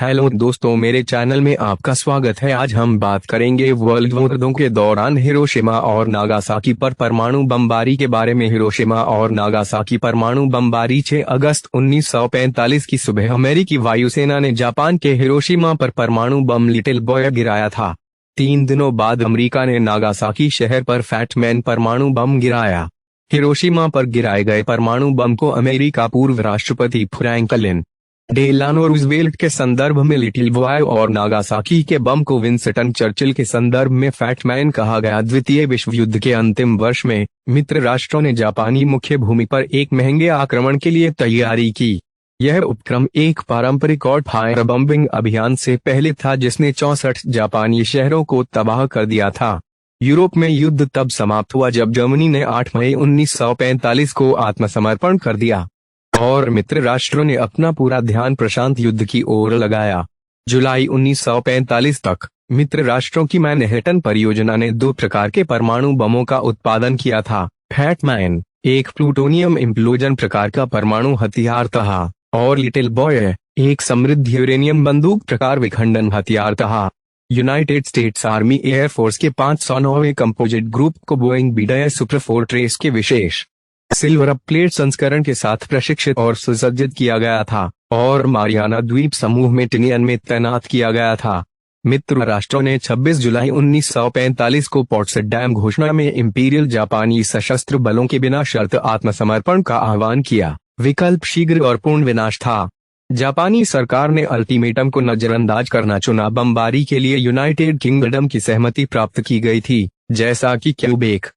Hello दोस्तों, मेरे channel में आपका स्वागत है। आज हम बात करेंगे वर्ल्ड वॉर 2 के दौरान हिरोशिमा और नागासाकी पर परमाणु बमबारी के बारे में। हिरोशिमा और नागासाकी परमाणु बमबारी 6 अगस्त 1945 की सुबह अमेरिकी वायुसेना ने जापान के हिरोशिमा पर परमाणु बम लिटिल बॉय गिराया था। 3 दिनों बाद अमेरिका ने नागासाकी शहर पर फैट मैन परमाणु बम गिराया। हिरोशिमा पर गिराए गए परमाणु बम को अमेरिका पूर्व राष्ट्रपति फ्रैंकलिन डेलानो रूजवेल्ट के संदर्भ में लिटिल बॉय और नागासाकी के बम को विंस्टन चर्चिल के संदर्भ में फैट मैन कहा गया। द्वितीय विश्व युद्ध के अंतिम वर्ष में मित्र राष्ट्रों ने जापानी मुख्य भूमि पर एक महंगे आक्रमण के लिए तैयारी की। यह उपक्रम एक पारंपरिक और फायर बम्बिंग अभियान से पहले था जिसने 64 जापानी शहरों को तबाह कर दिया था। यूरोप में युद्ध तब समाप्त हुआ जब जर्मनी ने 8 मई 1945 को आत्मसमर्पण कर दिया और मित्र राष्ट्रों ने अपना पूरा ध्यान प्रशांत युद्ध की ओर लगाया। जुलाई 1945 तक मित्र राष्ट्रों की मैनहट्टन परियोजना ने 2 प्रकार के परमाणु बमों का उत्पादन किया था। फैट मैन एक प्लूटोनियम इम्प्लोजन प्रकार का परमाणु हथियार था और लिटिल बॉय एक समृद्ध यूरेनियम बंदूक प्रकार विखंडन हथियार था। यूनाइटेड स्टेट्स आर्मी एयरफोर्स के 509वें कंपोजिट ग्रुप को बोइंग बीडाय सुपर फोर्ट्रेस के विशेष सिल्वर प्लेट संस्करण के साथ प्रशिक्षित और सुसज्जित किया गया था और मारियाना द्वीप समूह में टिनियन में तैनात किया गया था। मित्र राष्ट्रों ने 26 जुलाई 1945 को पोट्सडाम घोषणा में इंपीरियल जापानी सशस्त्र बलों के बिना शर्त आत्मसमर्पण का आह्वान किया। विकल्प शीघ्र और पूर्ण विनाश था। जापानी सरकार ने अल्टीमेटम को नजरअंदाज करना चुना। बमबारी के लिए यूनाइटेड किंगडम की सहमति प्राप्त की गई थी, जैसा कि क्यूबेक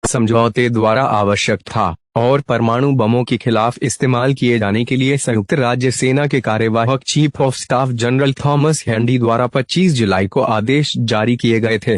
समझौते द्वारा आवश्यक था, और परमाणु बमों के खिलाफ इस्तेमाल किए जाने के लिए संयुक्त राज्य सेना के कार्यवाहक chief of staff general Thomas handy द्वारा 25 जुलाई को आदेश जारी किए गए थे।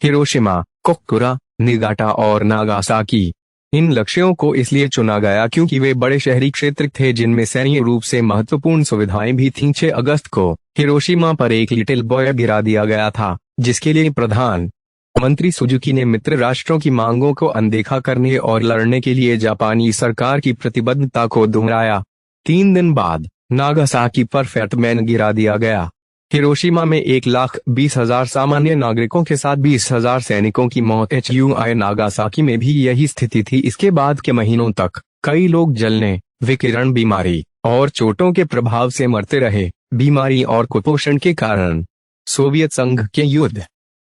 हिरोशिमा, कोक्कुरा, निगाटा और नागासाकी इन लक्ष्यों को इसलिए चुना गया क्योंकि वे बड़े शहरी क्षेत्र थे जिनमें सैन्य रूप से महत्वपूर्ण सुविधाएं भी थीं। 6 अगस्त को हिरोशिमा पर एक लिटिल बॉय गिरा दिया गया था, जिसके लिए प्रधान मंत्री सुजुकी ने मित्र राष्ट्रों की मांगों को अनदेखा करने और लड़ने के लिए जापानी सरकार की प्रतिबद्धता को दोहराया। 3 दिन बाद नागासाकी पर फैट मैन गिरा दिया गया। हिरोशिमा में 1,20,000 सामान्य नागरिकों के साथ 20,000 सैनिकों की मौत। HUI नागासाकी में भी यही स्थिति थी। इसके बाद के महीनों तक कई लोग जलने, विकिरण बीमारी और चोटों के प्रभाव से मरते रहे। बीमारी और कुपोषण के कारण सोवियत संघ के युद्ध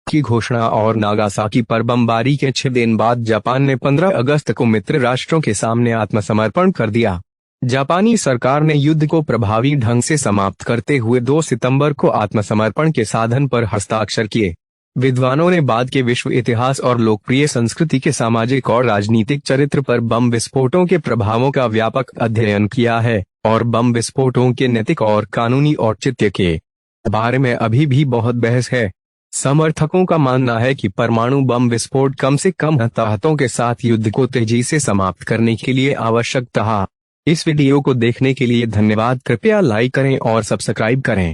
की घोषणा और नागासाकी पर बमबारी के 6 दिन बाद जापान ने 15 अगस्त को मित्र राष्ट्रों के सामने आत्मसमर्पण कर दिया। जापानी सरकार ने युद्ध को प्रभावी ढंग से समाप्त करते हुए 2 सितंबर को आत्मसमर्पण के साधन पर हस्ताक्षर किए। विद्वानों ने बाद के विश्व इतिहास और लोकप्रिय संस्कृति के सामाजिक और राजनीतिक चरित्र पर बम विस्फोटों के प्रभावों का व्यापक अध्ययन किया है और बम विस्फोटों के नैतिक और कानूनी औचित्य के बारे में अभी भी बहुत बहस है। समर्थकों का मानना है कि परमाणु बम विस्फोट कम से कम हताहतों के साथ युद्ध को तेजी से समाप्त करने के लिए आवश्यक था। इस वीडियो को देखने के लिए धन्यवाद। कृपया लाइक करें और सब्सक्राइब करें।